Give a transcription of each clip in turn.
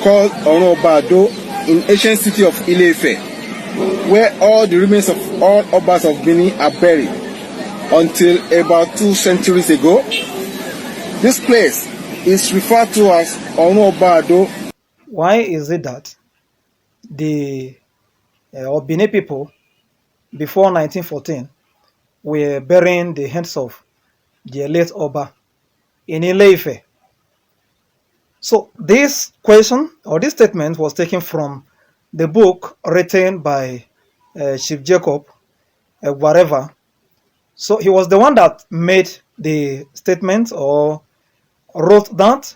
called Obado in ancient city of Ile Ife, where all the remains of all Obas of Benin are buried until about 2 centuries ago. This place is referred to as Obado. Why is it that the Benin people before 1914 were burying the heads of the late Oba in Ile Ife? So this question or this statement was taken from the book written by Chief Jacob, whatever. So he was the one that made the statement or wrote that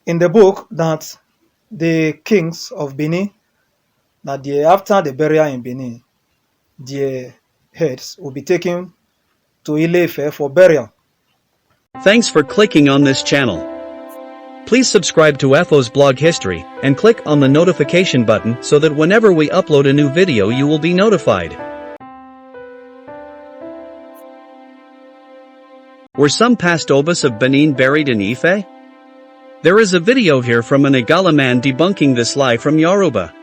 in the book that the kings of Benin, that after the burial in Benin, their heads will be taken to Ile Ife for burial. Thanks for clicking on this channel. Please subscribe to FO's blog history and click on the notification button so that whenever we upload a new video you will be notified. Were some past Obas of Benin buried in Ife? There is a video here from an Igala man debunking this lie from Yoruba.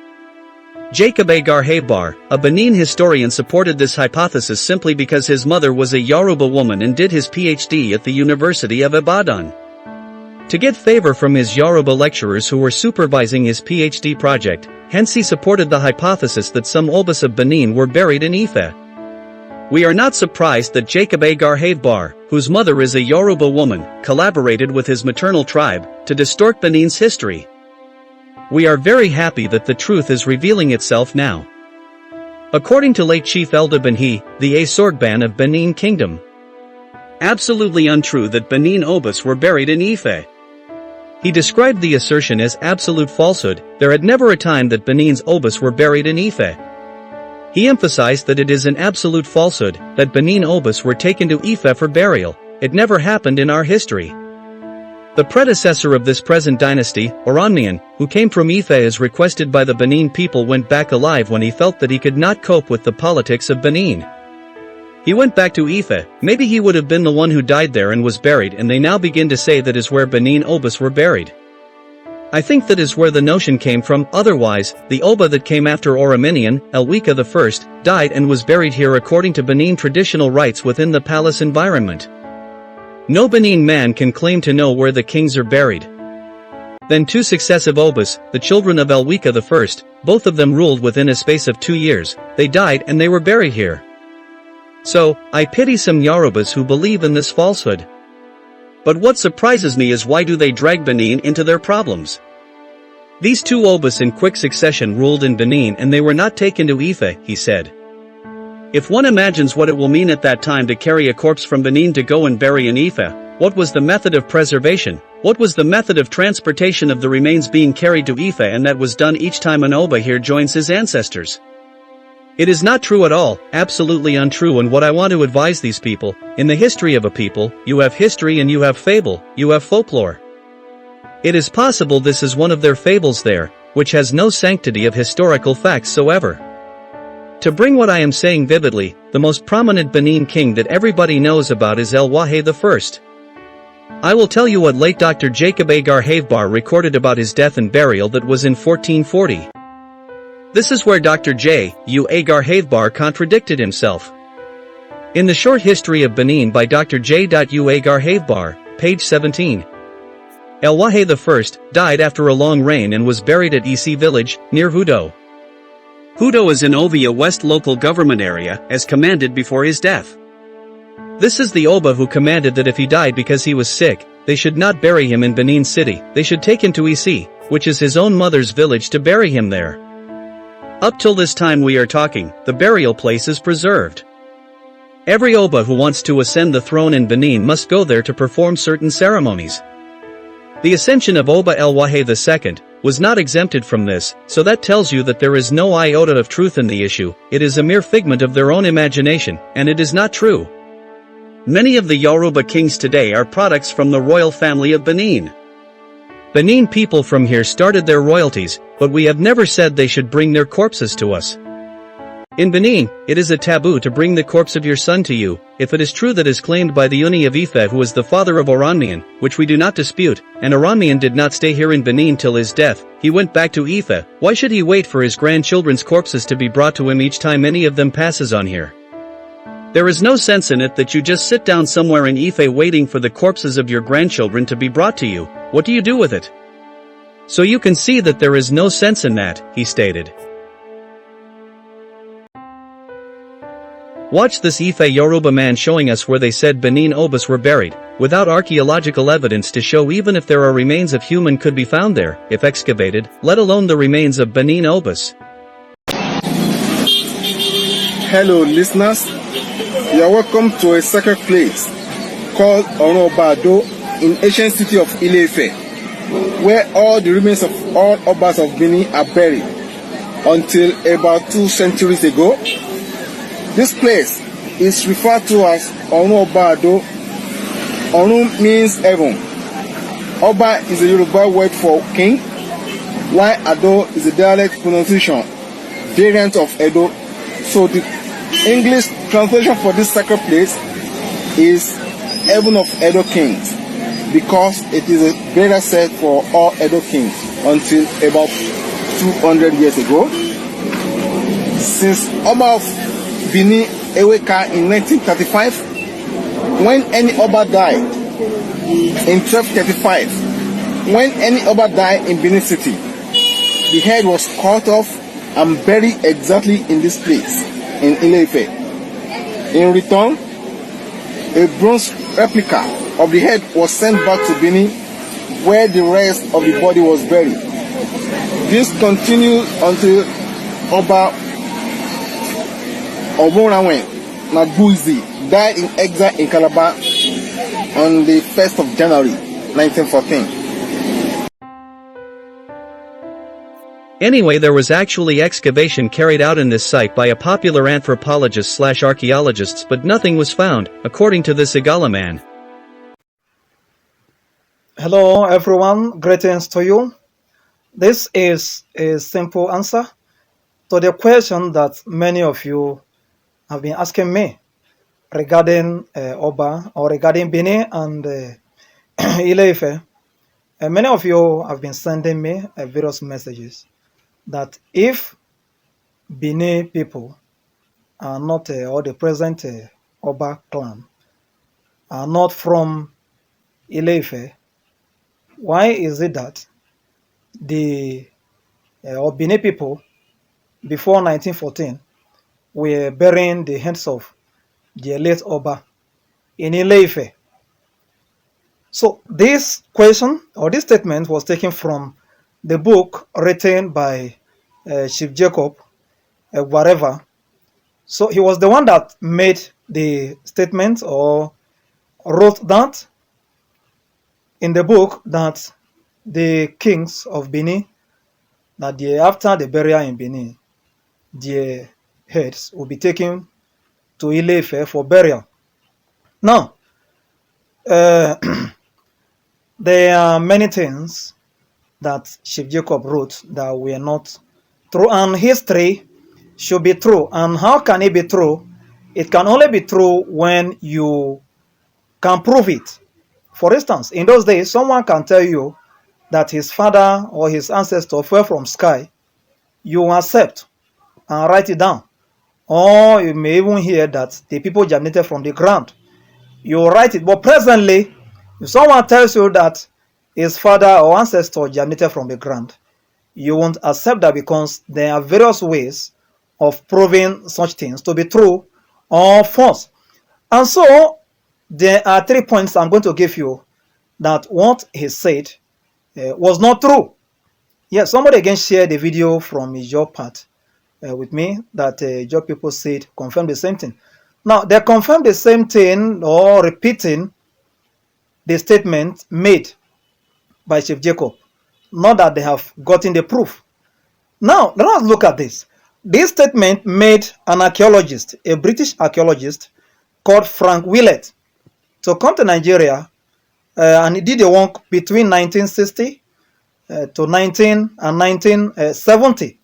Jacob Agar Havebar, a Benin historian, supported this hypothesis simply because his mother was a Yoruba woman and did his PhD at the University of Ibadan. To get favor from his Yoruba lecturers who were supervising his PhD project, hence he supported the hypothesis that some Obas of Benin were buried in Ife. We are not surprised that Jacob Agar Havebar, whose mother is a Yoruba woman, collaborated with his maternal tribe to distort Benin's history. We are very happy that the truth is revealing itself now. According to late Chief Elda Benhi, the Asorgban of Benin Kingdom, absolutely untrue that Benin Obas were buried in Ife. He described the assertion as absolute falsehood. There had never a time that Benin's Obas were buried in Ife. He emphasized that it is an absolute falsehood that Benin Obas were taken to Ife for burial. It never happened in our history. The predecessor of this present dynasty, Oranmian, who came from Ife as requested by the Benin people, went back alive when he felt that he could not cope with the politics of Benin. He went back to Ife. Maybe he would have been the one who died there and was buried, and they now begin to say that is where Benin Obas were buried. I think that is where the notion came from. Otherwise, the Oba that came after Oraminian, Elwika I, died and was buried here according to Benin traditional rites within the palace environment. No Benin man can claim to know where the kings are buried. Then 2 successive Obas, the children of Elwika I, both of them ruled within a space of 2 years, they died and they were buried here. So, I pity some Yorubas who believe in this falsehood. But what surprises me is why do they drag Benin into their problems? These 2 Obas in quick succession ruled in Benin and they were not taken to Ife, he said. If one imagines what it will mean at that time to carry a corpse from Benin to go and bury in Ife, what was the method of preservation, what was the method of transportation of the remains being carried to Ife, and that was done each time an Oba here joins his ancestors. It is not true at all, absolutely untrue. And what I want to advise these people, in the history of a people, you have history and you have fable, you have folklore. It is possible this is one of their fables there, which has no sanctity of historical facts soever. To bring what I am saying vividly, the most prominent Benin king that everybody knows about is El Wahe I. I will tell you what late Dr. Jacob Agar Havebar recorded about his death and burial that was in 1440. This is where Dr. J. U. Agar Havebar contradicted himself. In the Short History of Benin by Dr. J. U. Agar Havebar, page 17. El Wahe I died after a long reign and was buried at Isi village, near Hudo. Hudo is in Ovia West local government area, as commanded before his death. This is the Oba who commanded that if he died because he was sick, they should not bury him in Benin city, they should take him to Isi, which is his own mother's village, to bury him there. Up till this time we are talking, the burial place is preserved. Every Oba who wants to ascend the throne in Benin must go there to perform certain ceremonies. The ascension of Oba El Wahe II was not exempted from this, so that tells you that there is no iota of truth in the issue. It is a mere figment of their own imagination, and it is not true. Many of the Yoruba kings today are products from the royal family of Benin. Benin people from here started their royalties, but we have never said they should bring their corpses to us. In Benin, it is a taboo to bring the corpse of your son to you, if it is true that is claimed by the Ile Ife who was the father of Oranmian, which we do not dispute, and Oranmian did not stay here in Benin till his death, he went back to Ife. Why should he wait for his grandchildren's corpses to be brought to him each time any of them passes on here? There is no sense in it that you just sit down somewhere in Ife waiting for the corpses of your grandchildren to be brought to you. What do you do with it? So you can see that there is no sense in that, he stated. Watch this Ife Yoruba man showing us where they said Benin Obas were buried, without archaeological evidence to show even if there are remains of human could be found there, if excavated, let alone the remains of Benin Obas. Hello listeners, you are welcome to a sacred place called Onobado in ancient city of Ile Ife, where all the remains of all Obas of Benin are buried until about 2 centuries ago. This place is referred to as Onobado. Onu means heaven. Oba is a Yoruba word for king, while Ado is a dialect pronunciation variant of Edo. So the English translation for this sacred place is Heaven of Edo Kings, because it is a burial site for all Edo kings until about 200 years ago. Since Oba of Benin Eweka in 1935, when any Oba died in 1235, when any Oba died in Benin City, the head was cut off and buried exactly in this place in Ile Ife. In return, a bronze replica of the head was sent back to Benin, where the rest of the body was buried. This continued until Oba Omorawen Naguzi died in exile in Calabar on the 1st of January 1914. Anyway, there was actually excavation carried out in this site by a popular anthropologist/archaeologists, but nothing was found, according to this Igala man. Hello everyone, greetings to you. This is a simple answer to the question that many of you have been asking me regarding Oba or regarding Benin and Ile Ife. Many of you have been sending me various messages that if Benin people are not, or the present Oba clan are not from Ile Ife, why is it that the Benin people before 1914 were burying the heads of the late Oba in Ile Ife? So this question or this statement was taken from the book written by Chief Jacob, whatever. So he was the one that made the statement or wrote that in the book that the kings of Benin, that after the burial in Benin, their heads will be taken to Ile Ife for burial. Now, there are many things that Chief Jacob wrote that were not true, and history should be true. And how can it be true? It can only be true when you can prove it. For instance, in those days, someone can tell you that his father or his ancestor fell from sky. You accept and write it down. Or you may even hear that the people germinated from the ground. You write it. But presently, if someone tells you that his father or ancestor germinated from the ground, you won't accept that, because there are various ways of proving such things to be true or false. And so, there are 3 points I'm going to give you that what he said was not true. Yes, somebody again shared the video from your part with me that your people said confirm the same thing. Now, they confirm the same thing or repeating the statement made by Chief Jacob, not that they have gotten the proof. Now, let us look at this. This statement made an archaeologist, a British archaeologist called Frank Willett, to come to Nigeria, and he did the work between 1960 to 1970.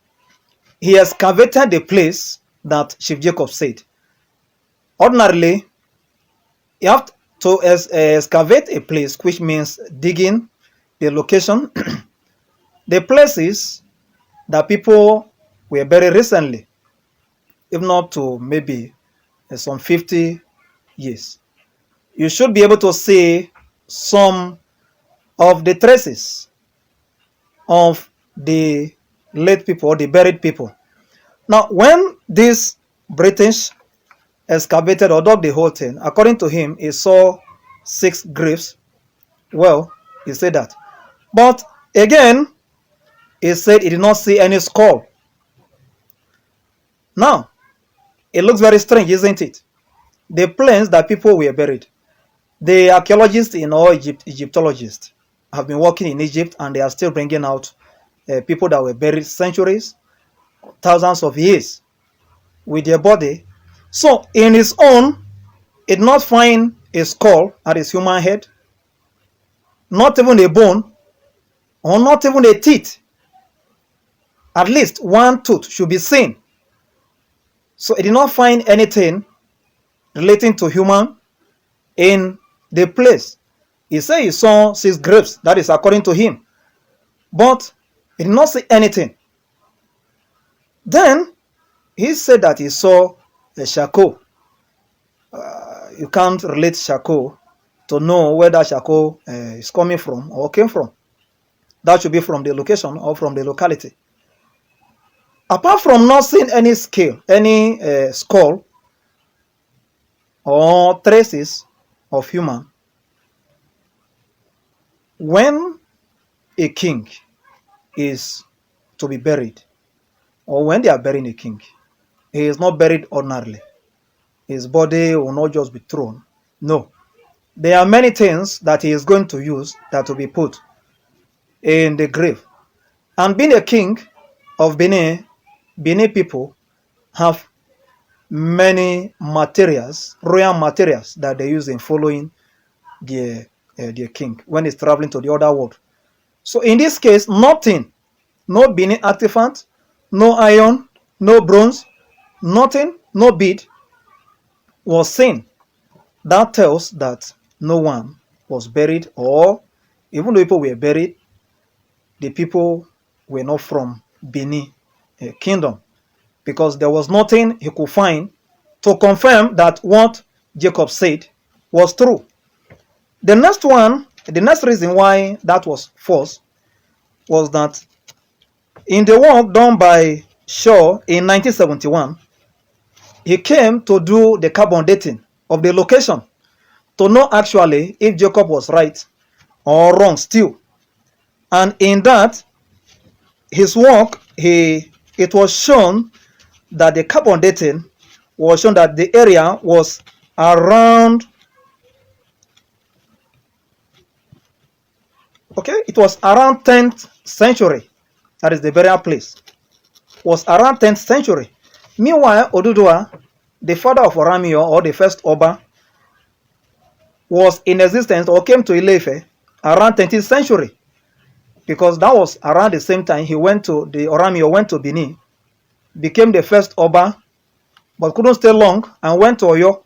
He excavated the place that Chief Jacob said. Ordinarily, you have to excavate a place, which means digging the location, the places that people were buried recently, if not to maybe some 50 years. You should be able to see some of the traces of the late people, or the buried people. Now, when this British excavated or dug the whole thing, according to him, he saw 6 graves. Well, he said that. But again, he said he did not see any skull. Now, it looks very strange, isn't it? The plains that people were buried. The archaeologists in all Egyptologists have been working in Egypt, and they are still bringing out people that were buried centuries, thousands of years with their body. So, in his own, he did not find a skull at his human head, not even a bone, or not even a teeth. At least one tooth should be seen. So, he did not find anything relating to human in the place. He said he saw 6 graves, that is according to him, but he did not see anything. Then he said that he saw a shako. You can't relate shako to know where that shako is coming from or came from. That should be from the location or from the locality. Apart from not seeing any scale, any skull or traces of human, when a king is to be buried, or when they are burying a king, he is not buried ordinarily. His body will not just be thrown. No. There are many things that he is going to use that will be put in the grave. And being a king of Benin, Benin people have many materials, royal materials, that they use in following their king when he's traveling to the other world. So in this case, nothing, no Benin artifact, no iron, no bronze, nothing, no bead was seen. That tells that no one was buried, or even though people were buried, the people were not from Benin kingdom, because there was nothing he could find to confirm that what Jacob said was true. The next reason why that was false was that in the work done by Shaw in 1971, he came to do the carbon dating of the location to know actually if Jacob was right or wrong still. And in that, his work, it was shown that the carbon dating was shown that the area was around, it was around 10th century. That is the burial place. Was around 10th century. Meanwhile, Oduduwa, the father of Oramio, or the first Oba, was in existence or came to Ile Ife around 20th century, because that was around the same time Oramio went to Benin, became the first Oba, but couldn't stay long and went to Oyo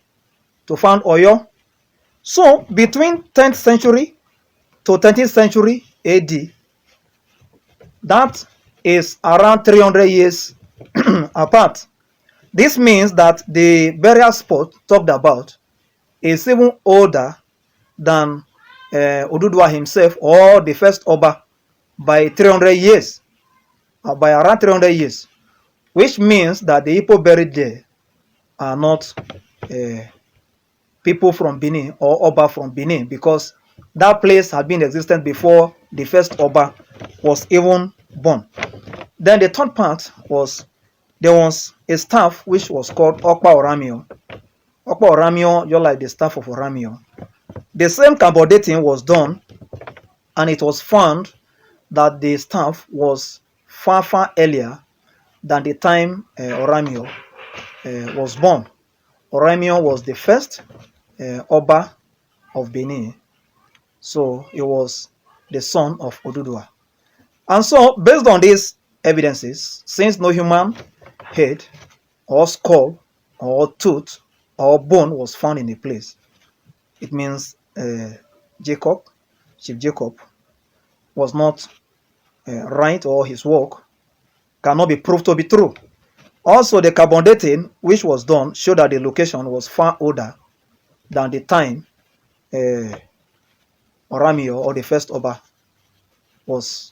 to found Oyo. So between 10th century to 20th century AD, that is around 300 years apart. This means that the burial spot talked about is even older than Oduduwa himself, or the first Oba, by 300 years, by around 300 years, which means that the people buried there are not people from Benin or Oba from Benin, because that place had been existent before the first Oba was even born. Then the third part was, there was a staff which was called Okpa Oramio. Okpa Oramio, just like the staff of Oramio. The same carbon dating was done, and it was found that the staff was far, far earlier than the time Oramio was born. Oramio was the first Oba of Benin, so he was the son of Oduduwa. And so, based on these evidences, since no human head or skull or tooth or bone was found in a place, it means Jacob, Chief Jacob, was not right, or his work cannot be proved to be true. Also, the carbon dating which was done showed that the location was far older than the time Oramio, or the first Oba, was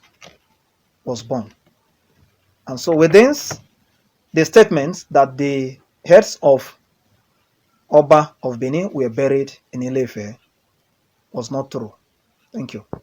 born. And so within the statements that the heads of Oba of Benin were buried in Ile Ife was not true. Thank you.